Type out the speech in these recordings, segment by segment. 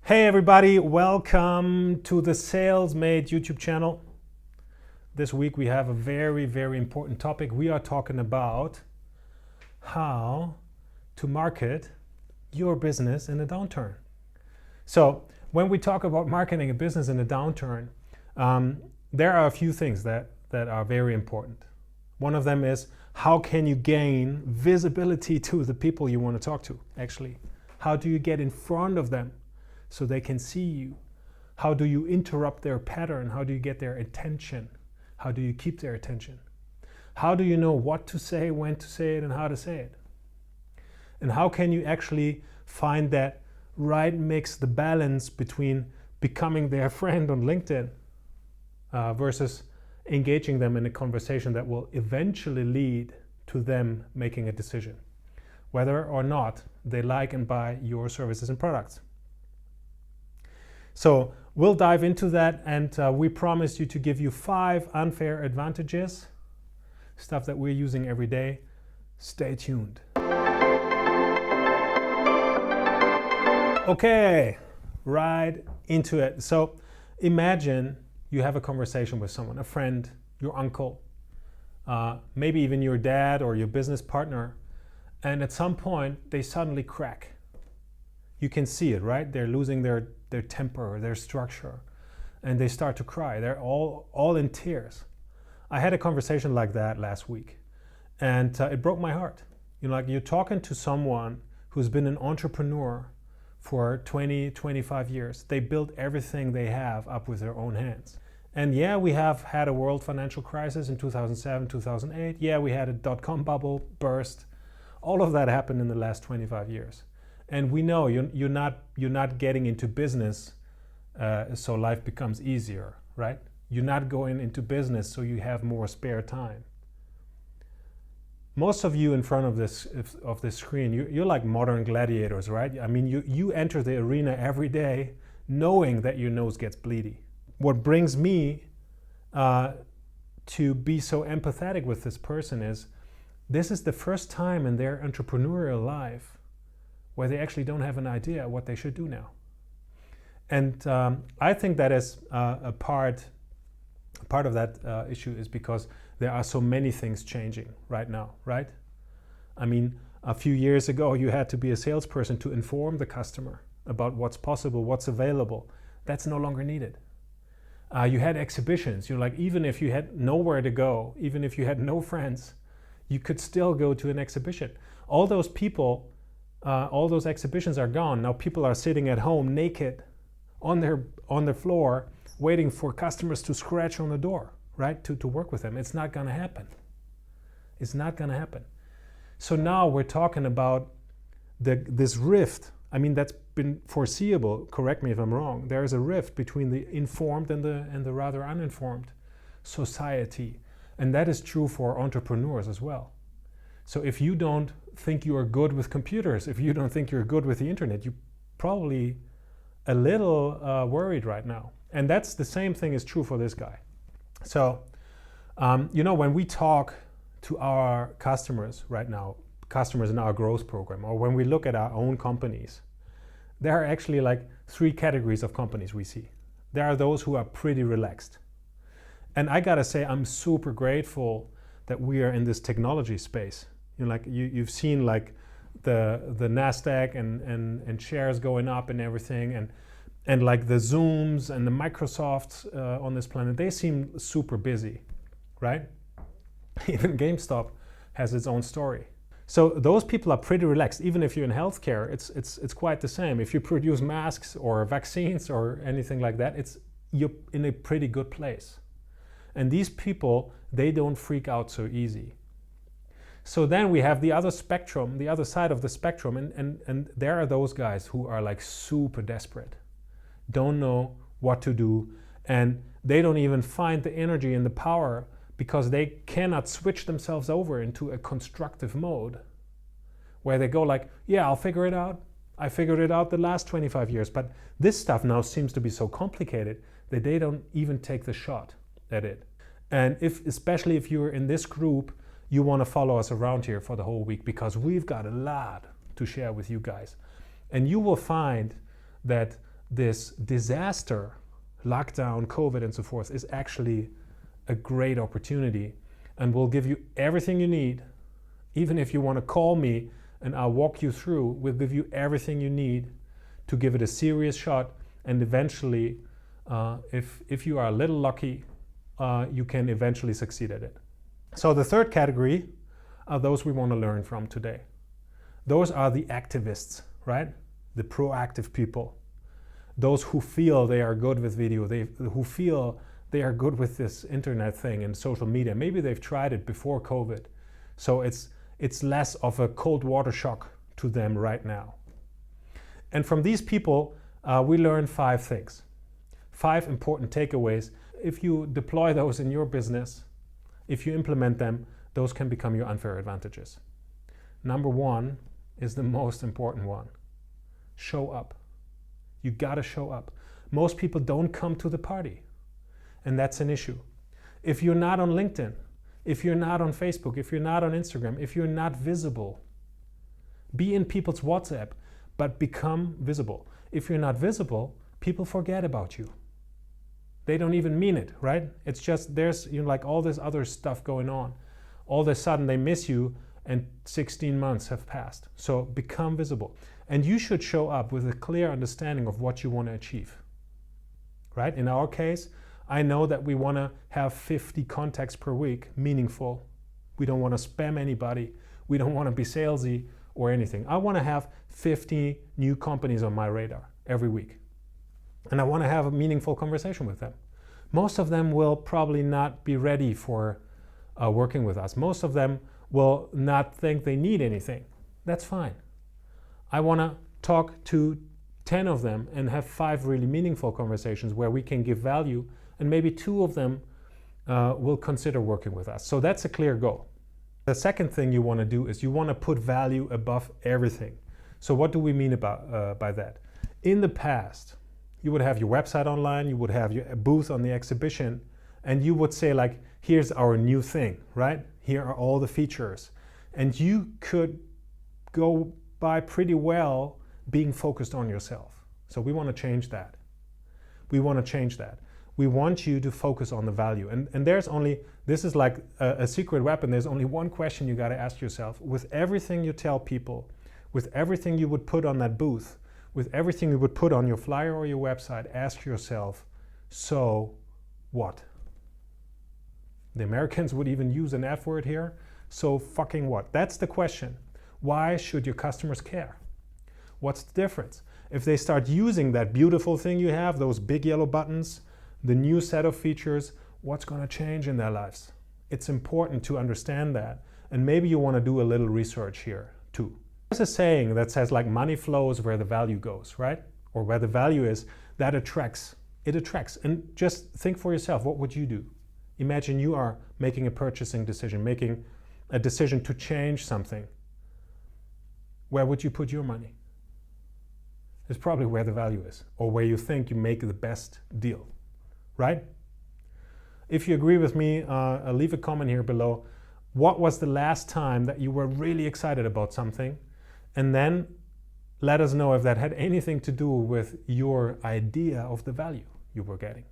Hey everybody, welcome to the Sales Made YouTube channel. This week we have a very important topic. We are talking about how to market your business in a downturn. So when we talk about marketing a business in a downturn, there are a few things that are very important. One of them is, how can you gain visibility to the people you want to talk to, actually? How do you get in front of them so they can see you? How do you interrupt their pattern? How do you get their attention? How do you keep their attention? How do you know what to say, when to say it, and how to say it? And how can you actually find that right mix, the balance between becoming their friend on LinkedIn versus engaging them in a conversation that will eventually lead to them making a decision, whether or not they like and buy your services and products. So we'll dive into that, and we promise you to give you 5 unfair advantages, stuff that we're using every day. Stay tuned. Okay, right into it. So imagine you have a conversation with someone, a friend, your uncle, maybe even your dad or your business partner, and at some point they suddenly crack. You can see it, right? They're losing their temper, their structure, and they start to cry. They're all in tears. I had a conversation like that last week, and it broke my heart. Like you're talking to someone who's been an entrepreneur for 20, 25 years. They built everything they have up with their own hands. And yeah, we have had a world financial crisis in 2007, 2008. Yeah, we had a dot-com bubble burst. All of that happened in the last 25 years. And we know you're not getting into business so life becomes easier, right? You're not going into business so you have more spare time. Most of you in front of this screen, you're like modern gladiators, right? I mean, you enter the arena every day knowing that your nose gets bleedy. What brings me to be so empathetic with this person is, this is the first time in their entrepreneurial life where they actually don't have an idea what they should do now. And I think that is a part of that issue is because there are so many things changing right now, right? I mean, a few years ago, you had to be a salesperson to inform the customer about what's possible, what's available. That's no longer needed. You had exhibitions. Even if you had nowhere to go, even if you had no friends, you could still go to an exhibition. All those people, all those exhibitions are gone. Now people are sitting at home naked on the floor waiting for customers to scratch on the door, right? To work with them. It's not gonna happen. It's not gonna happen. So now we're talking about this rift. I mean, that's been foreseeable. Correct me if I'm wrong. There is a rift between the informed and the rather uninformed society. And that is true for entrepreneurs as well. So if you don't think you are good with computers, if you don't think you're good with the internet, you're probably a little worried right now. And that's the same thing is true for this guy. So, when we talk to our customers right now, customers in our growth program, or when we look at our own companies, there are actually like 3 categories of companies we see. There are those who are pretty relaxed. And I gotta say, I'm super grateful that we are in this technology space. You've seen like the NASDAQ and shares going up and everything, and like the Zooms and the Microsofts on this planet, they seem super busy, right? Even GameStop has its own story. So those people are pretty relaxed. Even if you're in healthcare, it's quite the same. If you produce masks or vaccines or anything like that, you're in a pretty good place. And these people, they don't freak out so easy. So then we have the other spectrum, the other side of the spectrum, and there are those guys who are like super desperate, don't know what to do, and they don't even find the energy and the power because they cannot switch themselves over into a constructive mode where they go like, yeah, I'll figure it out. I figured it out the last 25 years, but this stuff now seems to be so complicated that they don't even take the shot at it. And especially if you're in this group, you want to follow us around here for the whole week because we've got a lot to share with you guys. And you will find that this disaster, lockdown, COVID, and so forth, is actually a great opportunity and will give you everything you need. Even if you want to call me and I'll walk you through, we'll give you everything you need to give it a serious shot. And eventually, if you are a little lucky, you can eventually succeed at it. So the third category are those we want to learn from today. Those are the activists, right? The proactive people. Those who feel they are good with video, who feel they are good with this internet thing and social media. Maybe they've tried it before COVID. So it's less of a cold water shock to them right now. And from these people, we learn 5 things. 5 important takeaways. If you deploy those in your business, if you implement them, those can become your unfair advantages. Number 1 is the most important one. Show up. You gotta show up. Most people don't come to the party, and that's an issue. If you're not on LinkedIn, if you're not on Facebook, if you're not on Instagram, if you're not visible, be in people's WhatsApp, but become visible. If you're not visible, people forget about you. They don't even mean it, right? It's just there's like all this other stuff going on. All of a sudden they miss you and 16 months have passed. So become visible. And you should show up with a clear understanding of what you want to achieve, right? In our case, I know that we want to have 50 contacts per week, meaningful. We don't want to spam anybody. We don't want to be salesy or anything. I want to have 50 new companies on my radar every week. And I want to have a meaningful conversation with them. Most of them will probably not be ready for working with us. Most of them will not think they need anything. That's fine. I want to talk to 10 of them and have 5 really meaningful conversations where we can give value, and maybe 2 of them will consider working with us. So that's a clear goal. The second thing you want to do is you want to put value above everything. So what do we mean by that? In the past, you would have your website online, you would have your booth on the exhibition, and you would say like, here's our new thing, right? Here are all the features. And you could go by pretty well being focused on yourself. So we want to change that. We want to change that. We want you to focus on the value. And there's only, this is like a secret weapon. There's only one question you got to ask yourself. With everything you tell people, with everything you would put on that booth, with everything you would put on your flyer or your website, ask yourself, so what? The Americans would even use an F word here. So fucking what? That's the question. Why should your customers care? What's the difference? If they start using that beautiful thing you have, those big yellow buttons, the new set of features, what's going to change in their lives? It's important to understand that. And maybe you want to do a little research here too. There's a saying that says like money flows where the value goes, right? Or where the value is, that attracts. It attracts. And just think for yourself, what would you do? Imagine you are making a purchasing decision, making a decision to change something. Where would you put your money? It's probably where the value is, or where you think you make the best deal, right? If you agree with me, leave a comment here below. What was the last time that you were really excited about something? And then let us know if that had anything to do with your idea of the value you were getting.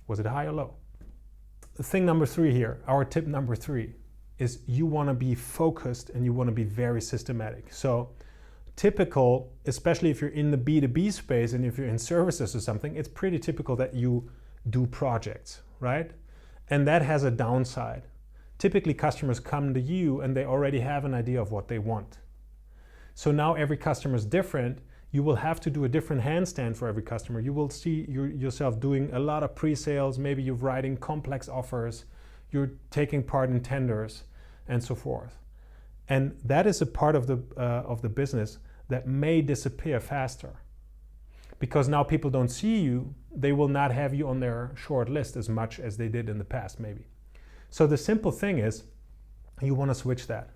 Was it high or low? Thing number 3 here, our tip number 3, is you want to be focused and you want to be very systematic. So typical, especially if you're in the B2B space and if you're in services or something, it's pretty typical that you do projects, right? And that has a downside. Typically customers come to you and they already have an idea of what they want. So now every customer is different. You will have to do a different handstand for every customer. You will see yourself doing a lot of pre-sales. Maybe you're writing complex offers. You're taking part in tenders and so forth. And that is a part of the business that may disappear faster. Because now people don't see you, they will not have you on their short list as much as they did in the past maybe. So the simple thing is, you want to switch that.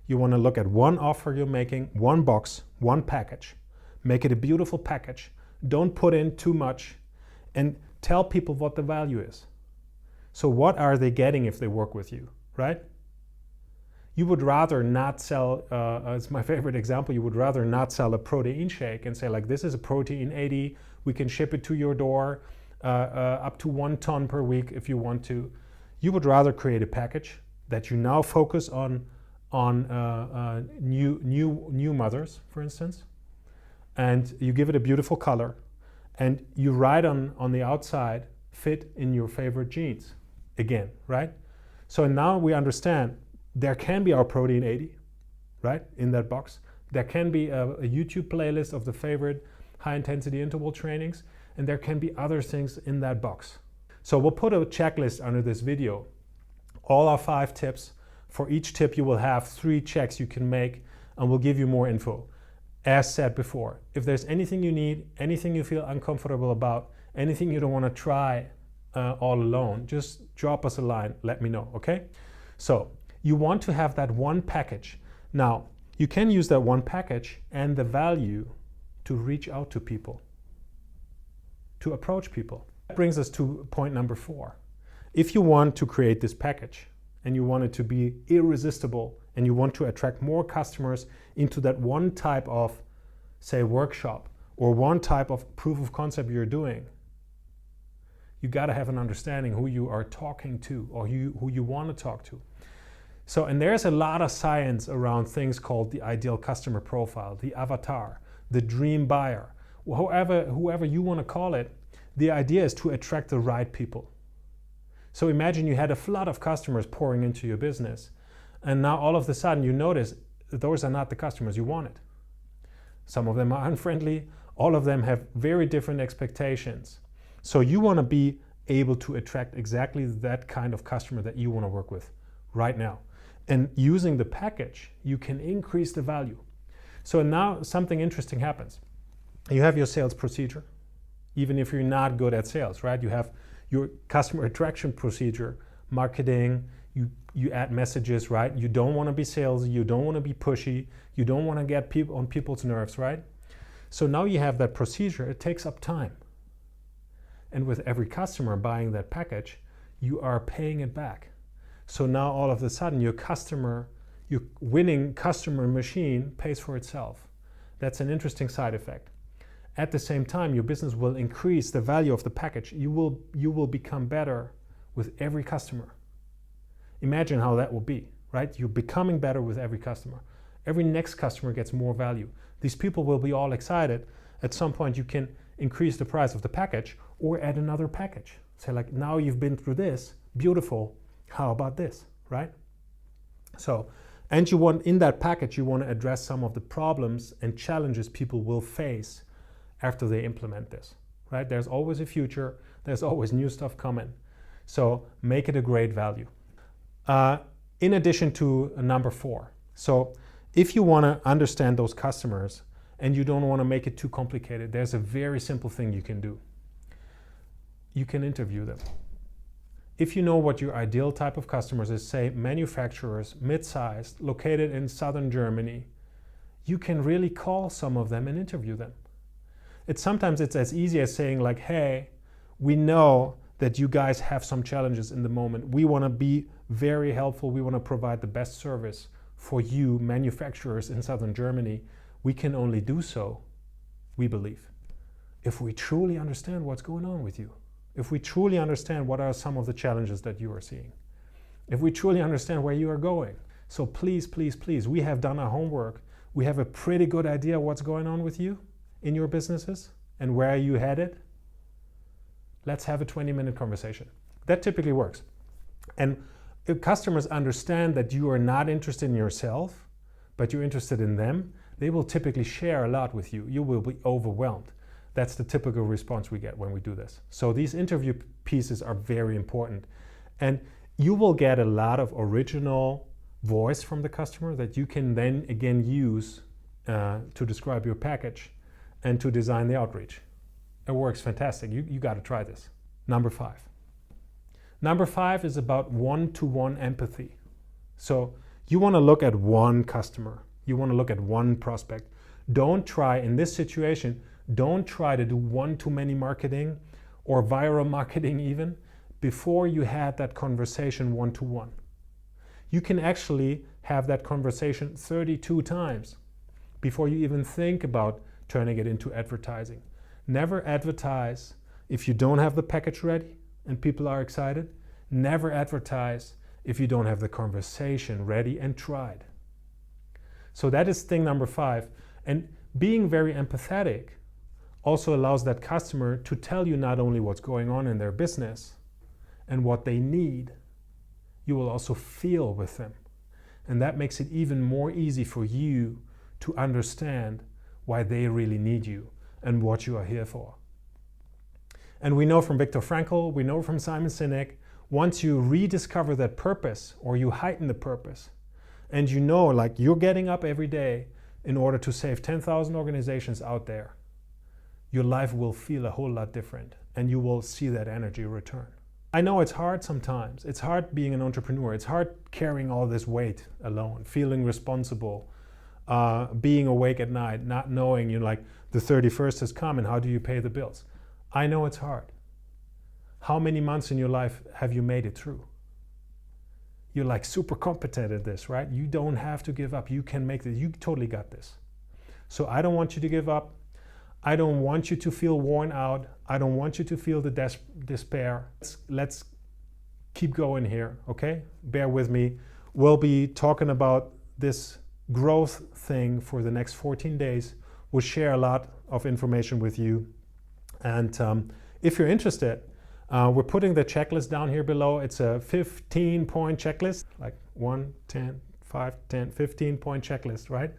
You want to look at one offer you're making, one box, one package. Make it a beautiful package. Don't put in too much, and tell people what the value is. So what are they getting if they work with you, right? You would rather not sell, it's my favorite example, you would rather not sell a protein shake and say like, this is a protein 80, we can ship it to your door up to 1 ton per week if you want to. You would rather create a package that you now focus on new mothers, for instance, and you give it a beautiful color, and you write on the outside, fit in your favorite jeans, again, right? So now we understand there can be our protein 80, right, in that box. There can be a YouTube playlist of the favorite high intensity interval trainings, and there can be other things in that box. So we'll put a checklist under this video, all our 5 tips. For each tip you will have 3 checks you can make, and we'll give you more info. As said before, if there's anything you need, anything you feel uncomfortable about, anything you don't want to try all alone, just drop us a line, let me know, okay? So you want to have that one package. Now, you can use that one package and the value to reach out to people, to approach people. That brings us to point number 4. If you want to create this package and you want it to be irresistible and you want to attract more customers into that one type of, say, workshop or one type of proof of concept you're doing, you got to have an understanding who you are talking to or who you want to talk to. So, and there's a lot of science around things called the ideal customer profile, the avatar, the dream buyer, whoever you want to call it. The idea is to attract the right people. So imagine you had a flood of customers pouring into your business, and now all of a sudden you notice those are not the customers you wanted. Some of them are unfriendly, all of them have very different expectations. So you want to be able to attract exactly that kind of customer that you want to work with right now. And using the package, you can increase the value. So now something interesting happens. You have your sales procedure, even if you're not good at sales, right? You have your customer attraction procedure, marketing, you add messages, right? You don't want to be salesy, you don't want to be pushy, you don't want to get people on people's nerves, right? So now you have that procedure, it takes up time. And with every customer buying that package, you are paying it back. So now all of a sudden your winning customer machine pays for itself. That's an interesting side effect. At the same time, your business will increase the value of the package. You will become better with every customer. Imagine how that will be, right? You're becoming better with every customer. Every next customer gets more value. These people will be all excited. At some point, you can increase the price of the package or add another package. Say like, now you've been through this, beautiful. How about this, right? So, and you want, in that package, you want to address some of the problems and challenges people will face after they implement this, right? There's always a future, there's always new stuff coming. So make it a great value. In addition to number 4, so if you want to understand those customers and you don't want to make it too complicated, there's a very simple thing you can do. You can interview them. If you know what your ideal type of customers is, say manufacturers, mid-sized, located in southern Germany, you can really call some of them and interview them. Sometimes it's as easy as saying like, hey, we know that you guys have some challenges in the moment. We want to be very helpful. We want to provide the best service for you manufacturers in southern Germany. We can only do so, we believe, if we truly understand what's going on with you. If we truly understand what are some of the challenges that you are seeing. If we truly understand where you are going. So please, please, please, we have done our homework. We have a pretty good idea what's going on with you in your businesses and where you headed. Let's have a 20-minute conversation. That typically works. And if customers understand that you are not interested in yourself, but you're interested in them, they will typically share a lot with you. You will be overwhelmed. That's the typical response we get when we do this. So these interview pieces are very important. And you will get a lot of original voice from the customer that you can then again use to describe your package and to design the outreach. It works fantastic. You got to try this. Number 5. Number 5 is about one-to-one empathy. So you want to look at one customer. You want to look at one prospect. Don't try, in this situation, don't try to do one-to-many marketing or viral marketing even before you had that conversation one-to-one. You can actually have that conversation 32 times before you even think about turning it into advertising. Never advertise if you don't have the package ready and people are excited. Never advertise if you don't have the conversation ready and tried. So that is thing number 5. And being very empathetic also allows that customer to tell you not only what's going on in their business and what they need, you will also feel with them. And that makes it even more easy for you to understand why they really need you and what you are here for. And we know from Viktor Frankl, we know from Simon Sinek, once you rediscover that purpose or you heighten the purpose, and you know, like, you're getting up every day in order to save 10,000 organizations out there, your life will feel a whole lot different and you will see that energy return. I know it's hard sometimes. It's hard being an entrepreneur. It's hard carrying all this weight alone, feeling responsible, being awake at night, not knowing, like, the 31st has come and how do you pay the bills? I know it's hard. How many months in your life have you made it through? You're like super competent at this, right? You don't have to give up. You can make this. You totally got this. So I don't want you to give up. I don't want you to feel worn out. I don't want you to feel the despair. Let's keep going here, okay? Bear with me. We'll be talking about this growth thing for the next 14 days. We'll share a lot of information with you. And if you're interested, we're putting the checklist down here below. It's a 15-point checklist, like 1, 10, 5, 10, 15-point checklist, right?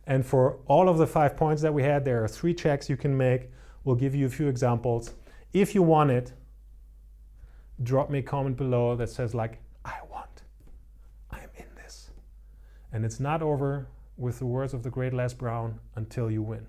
And for all of the 5 points that we had, there are 3 checks you can make. We'll give you a few examples. If you want it, drop me a comment below that says, like, I'm in this. And it's not over, with the words of the great Les Brown, until you win.